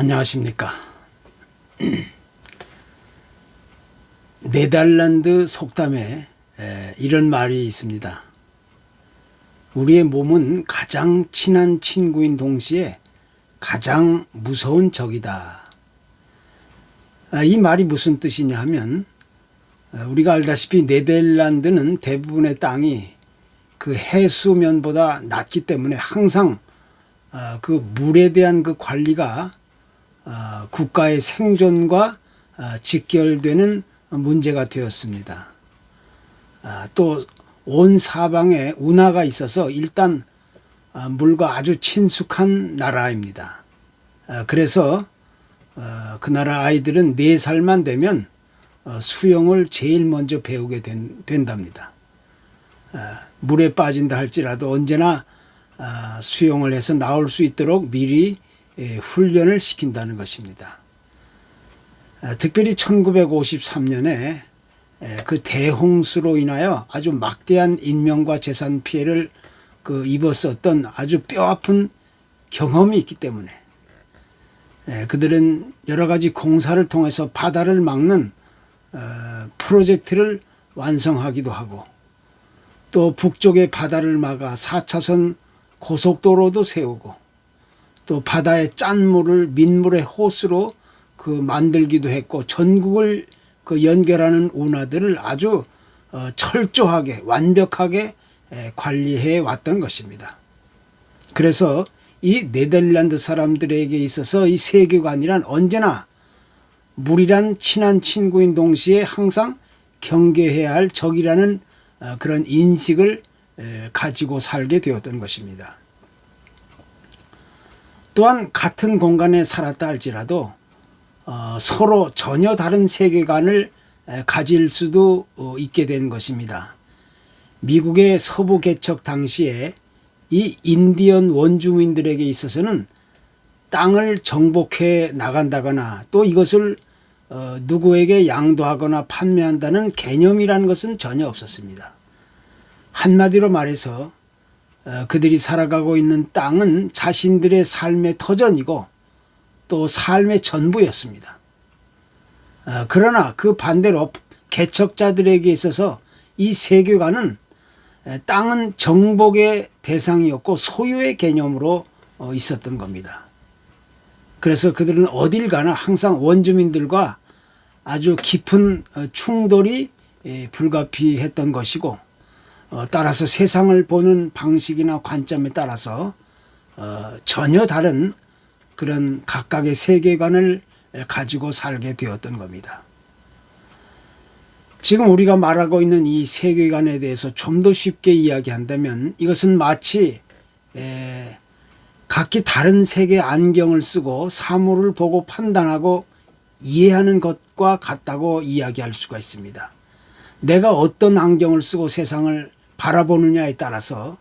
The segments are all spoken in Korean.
안녕하십니까. 네덜란드 속담에 이런 말이 있습니다. 우리의 몸은 가장 친한 친구인 동시에 가장 무서운 적이다. 이 말이 무슨 뜻이냐 하면, 우리가 알다시피 네덜란드는 대부분의 땅이 그 해수면보다 낮기 때문에 항상 그 물에 대한 그 관리가 국가의 생존과 직결되는 문제가 되었습니다. 또 온 사방에 운하가 있어서 일단 물과 아주 친숙한 나라입니다. 그래서 그 나라 아이들은 4살만 되면 수영을 제일 먼저 배우게 된답니다. 물에 빠진다 할지라도 언제나 수영을 해서 나올 수 있도록 미리 훈련을 시킨다는 것입니다. 특별히 1953년에 그 대홍수로 인하여 아주 막대한 인명과 재산 피해를 입었었던 아주 뼈아픈 경험이 있기 때문에 그들은 여러 가지 공사를 통해서 바다를 막는 프로젝트를 완성하기도 하고, 또 북쪽의 바다를 막아 4차선 고속도로도 세우고, 또 바다의 짠물을 민물의 호수로 만들기도 했고, 전국을 연결하는 운하들을 아주 철저하게 완벽하게 관리해 왔던 것입니다. 그래서 이 네덜란드 사람들에게 있어서 이 세계관이란 언제나 물이란 친한 친구인 동시에 항상 경계해야 할 적이라는 그런 인식을 가지고 살게 되었던 것입니다. 또한 같은 공간에 살았다 할지라도 서로 전혀 다른 세계관을 가질 수도 있게 된 것입니다. 미국의 서부 개척 당시에 이 인디언 원주민들에게 있어서는 땅을 정복해 나간다거나 또 이것을 누구에게 양도하거나 판매한다는 개념이라는 것은 전혀 없었습니다. 한마디로 말해서 그들이 살아가고 있는 땅은 자신들의 삶의 터전이고 또 삶의 전부였습니다. 그러나 그 반대로 개척자들에게 있어서 이 세계관은 땅은 정복의 대상이었고 소유의 개념으로 있었던 겁니다. 그래서 그들은 어딜 가나 항상 원주민들과 아주 깊은 충돌이 불가피했던 것이고, 따라서 세상을 보는 방식이나 관점에 따라서 전혀 다른 그런 각각의 세계관을 가지고 살게 되었던 겁니다. 지금 우리가 말하고 있는 이 세계관에 대해서 좀 더 쉽게 이야기한다면, 이것은 마치 각기 다른 색의 안경을 쓰고 사물을 보고 판단하고 이해하는 것과 같다고 이야기할 수가 있습니다. 내가 어떤 안경을 쓰고 세상을 바라보느냐에 따라서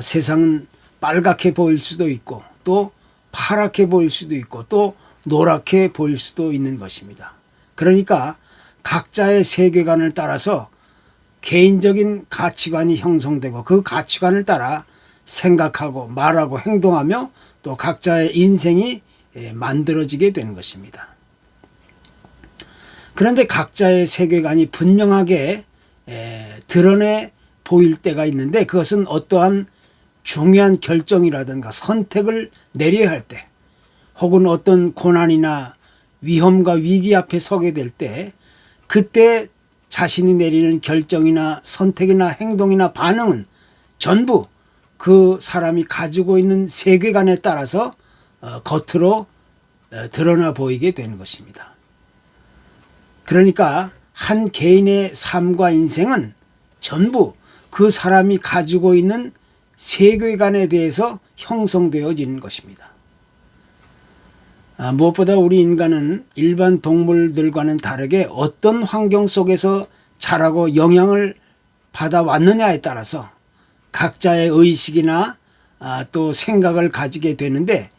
세상은 빨갛게 보일 수도 있고 또 파랗게 보일 수도 있고 또 노랗게 보일 수도 있는 것입니다. 그러니까 각자의 세계관을 따라서 개인적인 가치관이 형성되고 그 가치관을 따라 생각하고 말하고 행동하며 또 각자의 인생이 만들어지게 되는 것입니다. 그런데 각자의 세계관이 분명하게 드러내 보일 때가 있는데, 그것은 어떠한 중요한 결정이라든가 선택을 내려야 할 때, 혹은 어떤 고난이나 위험과 위기 앞에 서게 될 때, 그때 자신이 내리는 결정이나 선택이나 행동이나 반응은 전부 그 사람이 가지고 있는 세계관에 따라서 겉으로 드러나 보이게 되는 것입니다. 그러니까 한 개인의 삶과 인생은 전부 그 사람이 가지고 있는 세계관에 대해서 형성되어지는 것입니다. 무엇보다 우리 인간은 일반 동물들과는 다르게 어떤 환경 속에서 자라고 영향을 받아왔느냐에 따라서 각자의 의식이나 또 생각을 가지게 되는데,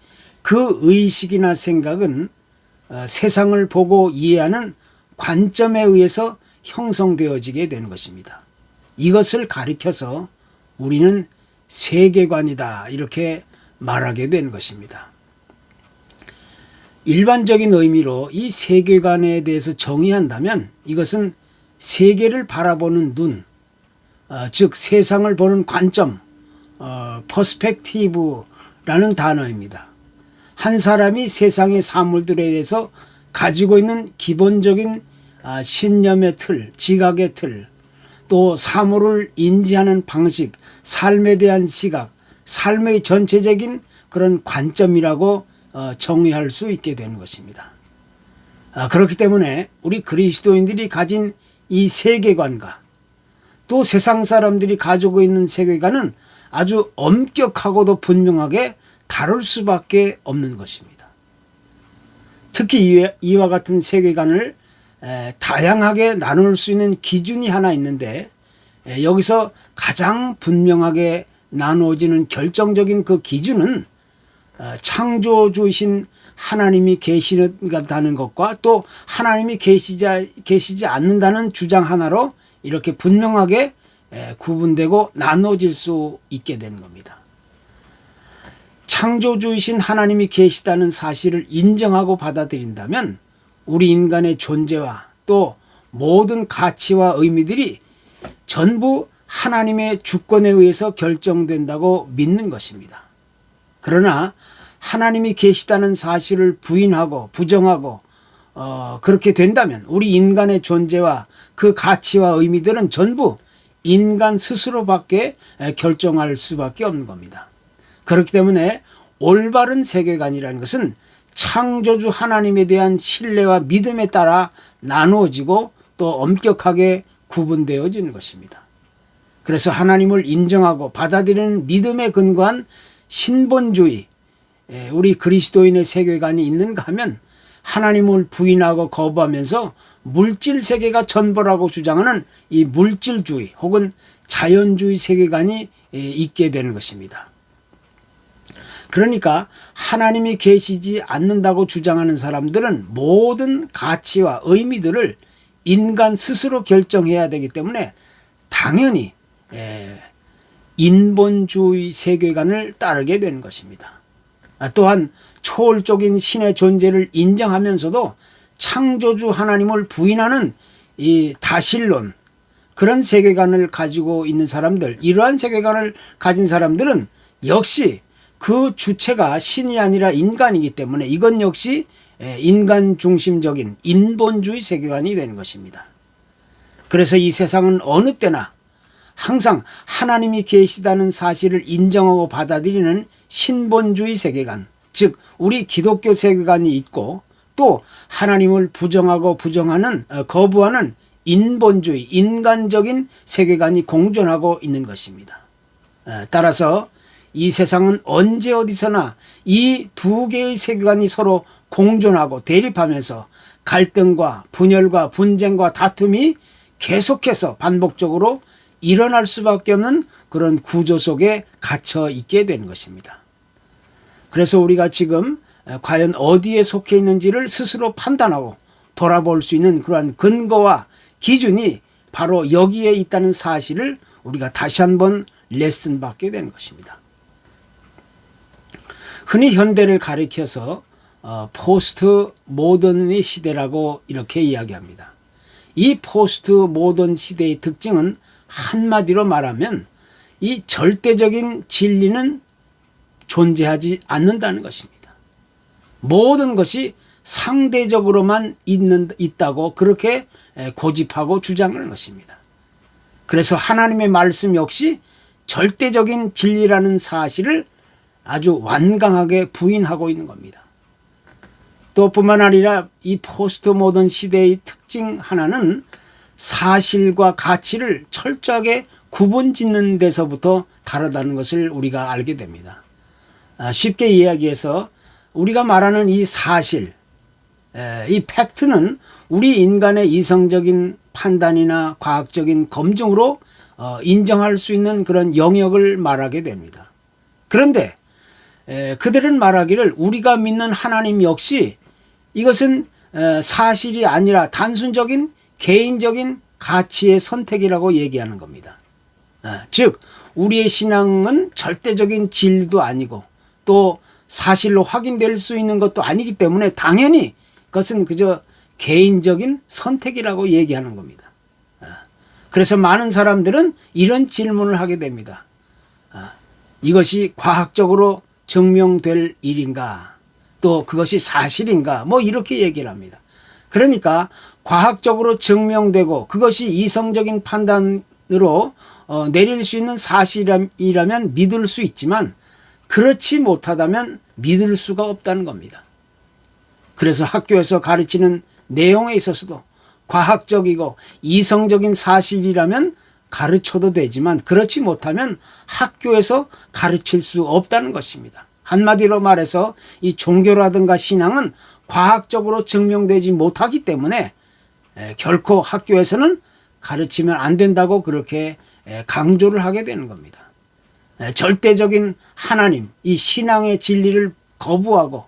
그 의식이나 생각은 세상을 보고 이해하는 관점에 의해서 형성되어지게 되는 것입니다. 이것을 가리켜서 우리는 세계관이다 이렇게 말하게 되는 것입니다. 일반적인 의미로 이 세계관에 대해서 정의한다면 이것은 세계를 바라보는 눈, 즉 세상을 보는 관점, 퍼스펙티브라는 단어입니다. 한 사람이 세상의 사물들에 대해서 가지고 있는 기본적인 신념의 틀, 지각의 틀, 또 사물을 인지하는 방식, 삶에 대한 시각, 삶의 전체적인 그런 관점이라고 정의할 수 있게 되는 것입니다. 그렇기 때문에 우리 그리스도인들이 가진 이 세계관과 또 세상 사람들이 가지고 있는 세계관은 아주 엄격하고도 분명하게 다를 수밖에 없는 것입니다. 특히 이와 같은 세계관을 다양하게 나눌 수 있는 기준이 하나 있는데, 여기서 가장 분명하게 나누어지는 결정적인 그 기준은 창조주이신 하나님이 계시다는 것과 또 하나님이 계시지 않는다는 주장 하나로 이렇게 분명하게 구분되고 나눠질 수 있게 되는 겁니다. 창조주이신 하나님이 계시다는 사실을 인정하고 받아들인다면 우리 인간의 존재와 또 모든 가치와 의미들이 전부 하나님의 주권에 의해서 결정된다고 믿는 것입니다. 그러나 하나님이 계시다는 사실을 부인하고 부정하고 그렇게 된다면 우리 인간의 존재와 그 가치와 의미들은 전부 인간 스스로밖에 결정할 수밖에 없는 겁니다. 그렇기 때문에 올바른 세계관이라는 것은 창조주 하나님에 대한 신뢰와 믿음에 따라 나누어지고 또 엄격하게 구분되어지는 것입니다. 그래서 하나님을 인정하고 받아들이는 믿음에 근거한 신본주의, 우리 그리스도인의 세계관이 있는가 하면 하나님을 부인하고 거부하면서 물질 세계가 전부라고 주장하는 이 물질주의 혹은 자연주의 세계관이 있게 되는 것입니다. 그러니까 하나님이 계시지 않는다고 주장하는 사람들은 모든 가치와 의미들을 인간 스스로 결정해야 되기 때문에 당연히 인본주의 세계관을 따르게 되는 것입니다. 또한 초월적인 신의 존재를 인정하면서도 창조주 하나님을 부인하는 이 다신론, 그런 세계관을 가지고 있는 사람들, 이러한 세계관을 가진 사람들은 역시 그 주체가 신이 아니라 인간이기 때문에 이건 역시 인간 중심적인 인본주의 세계관이 되는 것입니다. 그래서 이 세상은 어느 때나 항상 하나님이 계시다는 사실을 인정하고 받아들이는 신본주의 세계관, 즉 우리 기독교 세계관이 있고 또 하나님을 부정하고 거부하는 인본주의, 인간적인 세계관이 공존하고 있는 것입니다. 따라서 이 세상은 언제 어디서나 이 두 개의 세계관이 서로 공존하고 대립하면서 갈등과 분열과 분쟁과 다툼이 계속해서 반복적으로 일어날 수밖에 없는 그런 구조 속에 갇혀 있게 되는 것입니다. 그래서 우리가 지금 과연 어디에 속해 있는지를 스스로 판단하고 돌아볼 수 있는 그러한 근거와 기준이 바로 여기에 있다는 사실을 우리가 다시 한번 레슨 받게 되는 것입니다. 흔히 현대를 가리켜서 포스트 모던의 시대라고 이렇게 이야기합니다. 이 포스트 모던 시대의 특징은 한마디로 말하면 이 절대적인 진리는 존재하지 않는다는 것입니다. 모든 것이 상대적으로만 있다고 그렇게 고집하고 주장하는 것입니다. 그래서 하나님의 말씀 역시 절대적인 진리라는 사실을 아주 완강하게 부인하고 있는 겁니다. 또 뿐만 아니라 이 포스트 모던 시대의 특징 하나는 사실과 가치를 철저하게 구분짓는 데서부터 다르다는 것을 우리가 알게 됩니다. 쉽게 이야기해서 우리가 말하는 이 사실, 이 팩트는 우리 인간의 이성적인 판단이나 과학적인 검증으로 인정할 수 있는 그런 영역을 말하게 됩니다. 그런데 그들은 말하기를 우리가 믿는 하나님 역시 이것은 사실이 아니라 단순적인 개인적인 가치의 선택이라고 얘기하는 겁니다. 즉 우리의 신앙은 절대적인 진리도 아니고 또 사실로 확인될 수 있는 것도 아니기 때문에 당연히 그것은 그저 개인적인 선택이라고 얘기하는 겁니다. 그래서 많은 사람들은 이런 질문을 하게 됩니다. 이것이 과학적으로 증명될 일인가? 또 그것이 사실인가? 뭐 이렇게 얘기를 합니다. 그러니까 과학적으로 증명되고 그것이 이성적인 판단으로 내릴 수 있는 사실이라면 믿을 수 있지만 그렇지 못하다면 믿을 수가 없다는 겁니다. 그래서 학교에서 가르치는 내용에 있어서도 과학적이고 이성적인 사실이라면 가르쳐도 되지만 그렇지 못하면 학교에서 가르칠 수 없다는 것입니다. 한마디로 말해서 이 종교라든가 신앙은 과학적으로 증명되지 못하기 때문에 결코 학교에서는 가르치면 안 된다고 그렇게 강조를 하게 되는 겁니다. 절대적인 하나님, 이 신앙의 진리를 거부하고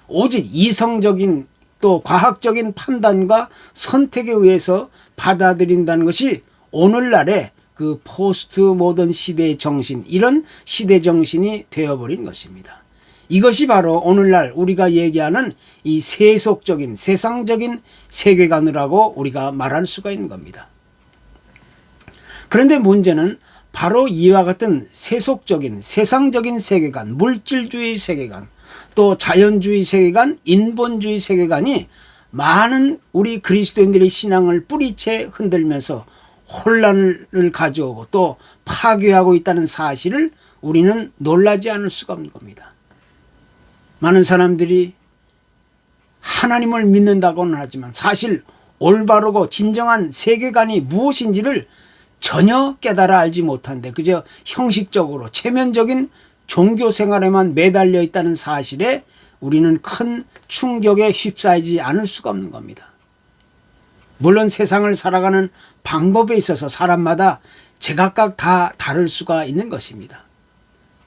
오직 이성적인 또 과학적인 판단과 선택에 의해서 받아들인다는 것이 오늘날의 그 포스트 모던 시대의 정신, 이런 시대 정신이 되어버린 것입니다. 이것이 바로 오늘날 우리가 얘기하는 이 세속적인 세상적인 세계관이라고 우리가 말할 수가 있는 겁니다. 그런데 문제는 바로 이와 같은 세속적인 세상적인 세계관, 물질주의 세계관, 또 자연주의 세계관, 인본주의 세계관이 많은 우리 그리스도인들의 신앙을 뿌리채 흔들면서 혼란을 가져오고 또 파괴하고 있다는 사실을 우리는 놀라지 않을 수가 없는 겁니다. 많은 사람들이 하나님을 믿는다고는 하지만 사실 올바르고 진정한 세계관이 무엇인지를 전혀 깨달아 알지 못한데 그저 형식적으로 체면적인 종교 생활에만 매달려 있다는 사실에 우리는 큰 충격에 휩싸이지 않을 수가 없는 겁니다. 물론 세상을 살아가는 방법에 있어서 사람마다 제각각 다 다를 수가 있는 것입니다.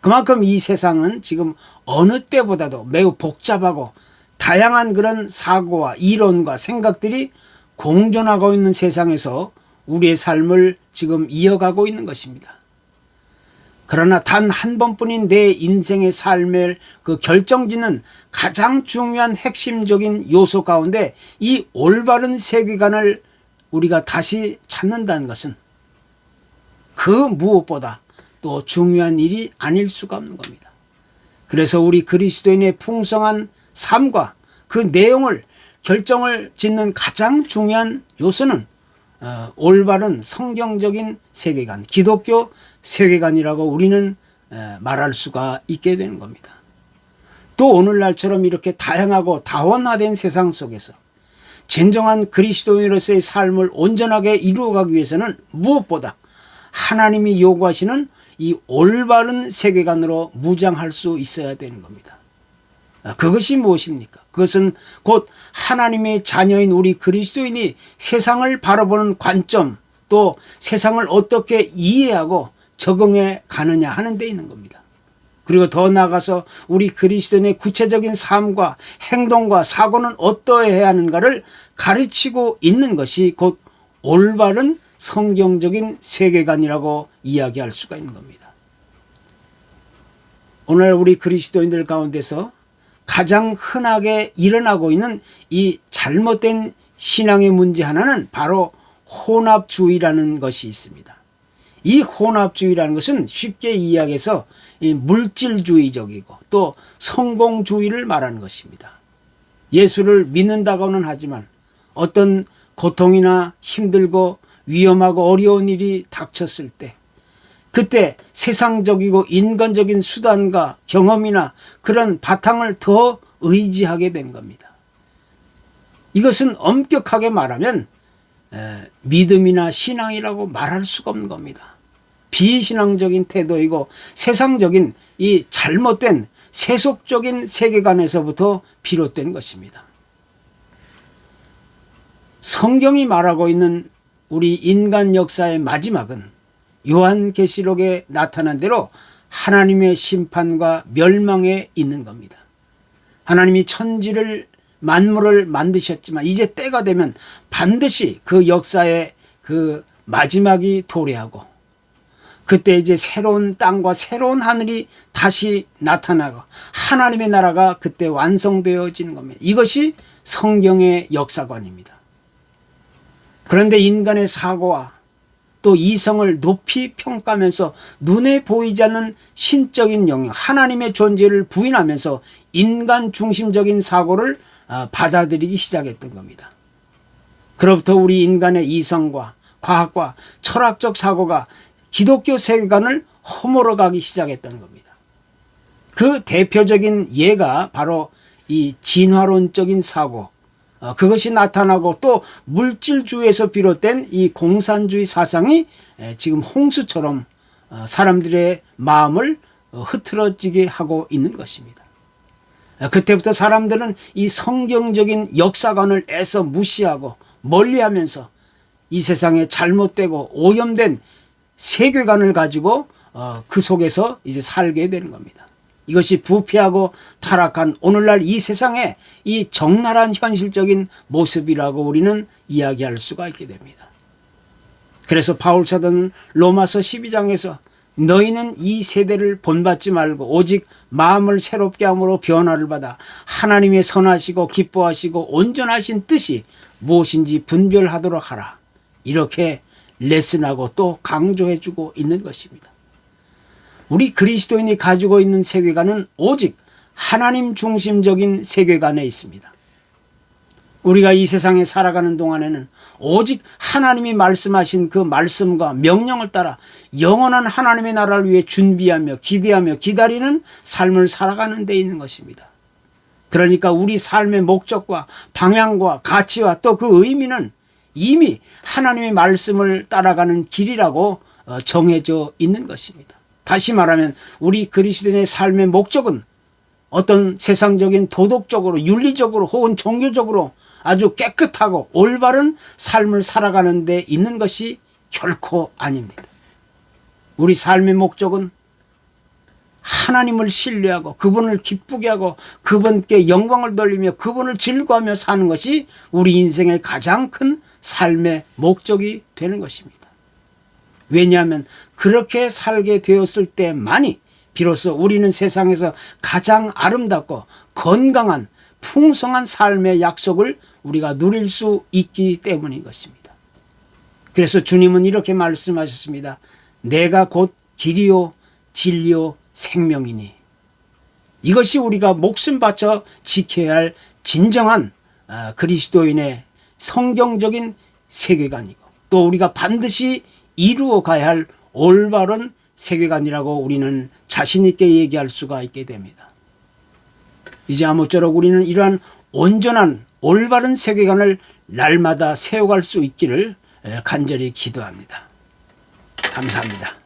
그만큼 이 세상은 지금 어느 때보다도 매우 복잡하고 다양한 그런 사고와 이론과 생각들이 공존하고 있는 세상에서 우리의 삶을 지금 이어가고 있는 것입니다. 그러나 단 한 번뿐인 내 인생의 삶의 그 결정짓는 가장 중요한 핵심적인 요소 가운데 이 올바른 세계관을 우리가 다시 찾는다는 것은 그 무엇보다 또 중요한 일이 아닐 수가 없는 겁니다. 그래서 우리 그리스도인의 풍성한 삶과 그 내용을 결정을 짓는 가장 중요한 요소는 올바른 성경적인 세계관, 기독교 세계관이라고 우리는 말할 수가 있게 되는 겁니다. 또 오늘날처럼 이렇게 다양하고 다원화된 세상 속에서 진정한 그리스도인으로서의 삶을 온전하게 이루어가기 위해서는 무엇보다 하나님이 요구하시는 이 올바른 세계관으로 무장할 수 있어야 되는 겁니다. 그것이 무엇입니까? 그것은 곧 하나님의 자녀인 우리 그리스도인이 세상을 바라보는 관점, 또 세상을 어떻게 이해하고 적응해 가느냐 하는 데 있는 겁니다. 그리고 더 나아가서 우리 그리스도인의 구체적인 삶과 행동과 사고는 어떠해야 하는가를 가르치고 있는 것이 곧 올바른 성경적인 세계관이라고 이야기할 수가 있는 겁니다. 오늘 우리 그리스도인들 가운데서 가장 흔하게 일어나고 있는 이 잘못된 신앙의 문제 하나는 바로 혼합주의라는 것이 있습니다. 이 혼합주의라는 것은 쉽게 이야기해서 물질주의적이고 또 성공주의를 말하는 것입니다. 예수를 믿는다고는 하지만 어떤 고통이나 힘들고 위험하고 어려운 일이 닥쳤을 때 그때 세상적이고 인간적인 수단과 경험이나 그런 바탕을 더 의지하게 된 겁니다. 이것은 엄격하게 말하면 믿음이나 신앙이라고 말할 수가 없는 겁니다. 비신앙적인 태도이고 세상적인 이 잘못된 세속적인 세계관에서부터 비롯된 것입니다. 성경이 말하고 있는 우리 인간 역사의 마지막은 요한계시록에 나타난 대로 하나님의 심판과 멸망에 있는 겁니다. 하나님이 천지를 만물을 만드셨지만 이제 때가 되면 반드시 그 역사의 그 마지막이 도래하고 그때 이제 새로운 땅과 새로운 하늘이 다시 나타나고 하나님의 나라가 그때 완성되어지는 겁니다. 이것이 성경의 역사관입니다. 그런데 인간의 사고와 또 이성을 높이 평가하면서 눈에 보이지 않는 신적인 영역, 하나님의 존재를 부인하면서 인간 중심적인 사고를 받아들이기 시작했던 겁니다. 그로부터 우리 인간의 이성과 과학과 철학적 사고가 기독교 세계관을 허물어가기 시작했던 겁니다. 그 대표적인 예가 바로 이 진화론적인 사고, 그것이 나타나고 또 물질주의에서 비롯된 이 공산주의 사상이 지금 홍수처럼 사람들의 마음을 흐트러지게 하고 있는 것입니다. 그때부터 사람들은 이 성경적인 역사관을 애써 무시하고 멀리하면서 이 세상에 잘못되고 오염된 세계관을 가지고 그 속에서 이제 살게 되는 겁니다. 이것이 부패하고 타락한 오늘날 이 세상의 이 적나라한 현실적인 모습이라고 우리는 이야기할 수가 있게 됩니다. 그래서 바울 사도는 로마서 12장에서 너희는 이 세대를 본받지 말고 오직 마음을 새롭게 함으로 변화를 받아 하나님의 선하시고 기뻐하시고 온전하신 뜻이 무엇인지 분별하도록 하라. 이렇게 레슨하고 또 강조해주고 있는 것입니다. 우리 그리스도인이 가지고 있는 세계관은 오직 하나님 중심적인 세계관에 있습니다. 우리가 이 세상에 살아가는 동안에는 오직 하나님이 말씀하신 그 말씀과 명령을 따라 영원한 하나님의 나라를 위해 준비하며 기대하며 기다리는 삶을 살아가는 데 있는 것입니다. 그러니까 우리 삶의 목적과 방향과 가치와 또 그 의미는 이미 하나님의 말씀을 따라가는 길이라고 정해져 있는 것입니다. 다시 말하면 우리 그리스도인의 삶의 목적은 어떤 세상적인 도덕적으로 윤리적으로 혹은 종교적으로 아주 깨끗하고 올바른 삶을 살아가는 데 있는 것이 결코 아닙니다. 우리 삶의 목적은 하나님을 신뢰하고 그분을 기쁘게 하고 그분께 영광을 돌리며 그분을 즐거워하며 사는 것이 우리 인생의 가장 큰 삶의 목적이 되는 것입니다. 왜냐하면 그렇게 살게 되었을 때만이 비로소 우리는 세상에서 가장 아름답고 건강한 풍성한 삶의 약속을 우리가 누릴 수 있기 때문인 것입니다. 그래서 주님은 이렇게 말씀하셨습니다. 내가 곧 길이요 진리요 생명이니. 이것이 우리가 목숨 바쳐 지켜야 할 진정한 그리스도인의 성경적인 세계관이고 또 우리가 반드시 이루어 가야 할 올바른 세계관이라고 우리는 자신 있게 얘기할 수가 있게 됩니다. 이제 아무쪼록 우리는 이러한 온전한 올바른 세계관을 날마다 세워갈 수 있기를 간절히 기도합니다. 감사합니다.